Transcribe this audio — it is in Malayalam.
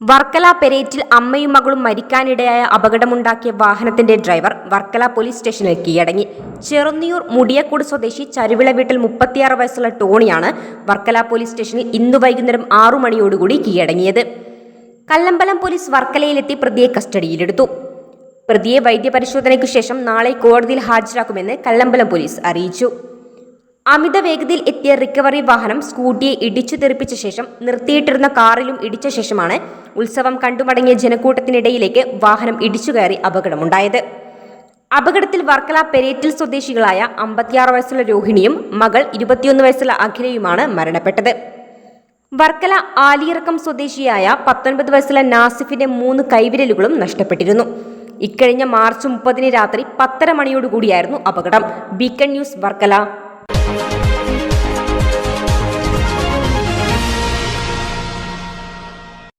വർക്കല പെരേറ്റിൽ അമ്മയും മകളും മരിക്കാനിടയായ അപകടമുണ്ടാക്കിയ വാഹനത്തിന്റെ ഡ്രൈവർ വർക്കല പോലീസ് സ്റ്റേഷനിൽ കീഴടങ്ങി. ചെറുന്നിയൂർ മുടിയക്കോട് സ്വദേശി ചരുവിള വീട്ടിൽ 36 വയസ്സുള്ള ടോണിയാണ് വർക്കല പോലീസ് സ്റ്റേഷനിൽ ഇന്നു വൈകുന്നേരം 6 മണിയോടുകൂടി കീഴടങ്ങിയത്. കല്ലമ്പലം പോലീസ് വർക്കലയിലെത്തി പ്രതിയെ കസ്റ്റഡിയിലെടുത്തു. പ്രതിയെ വൈദ്യപരിശോധനയ്ക്കു ശേഷം നാളെ കോടതിയിൽ ഹാജരാക്കുമെന്ന് കല്ലമ്പലം പോലീസ് അറിയിച്ചു. അമിത വേഗതയിൽ എത്തിയ റിക്കവറി വാഹനം സ്കൂട്ടിയെ ഇടിച്ചു തെറിപ്പിച്ച ശേഷം നിർത്തിയിട്ടിരുന്ന കാറിലും ഇടിച്ച ശേഷമാണ് ഉത്സവം കണ്ടുമടങ്ങിയ ജനക്കൂട്ടത്തിനിടയിലേക്ക് വാഹനം ഇടിച്ചുകയറി അപകടമുണ്ടായത്. അപകടത്തിൽ വർക്കല പെരേറ്റിൽ സ്വദേശികളായ 56 വയസ്സുള്ള രോഹിണിയും മകൾ 21 വയസ്സുള്ള അഖിലയുമാണ് മരണപ്പെട്ടത്. വർക്കല ആലിയിറക്കം സ്വദേശിയായ 19 വയസ്സുള്ള നാസിഫിന്റെ 3 കൈവിരലുകളും നഷ്ടപ്പെട്ടിരുന്നു. ഇക്കഴിഞ്ഞ മാർച്ച് 30 രാത്രി 10:30 മണിയോടുകൂടിയായിരുന്നു അപകടം. Beacon news Varkala.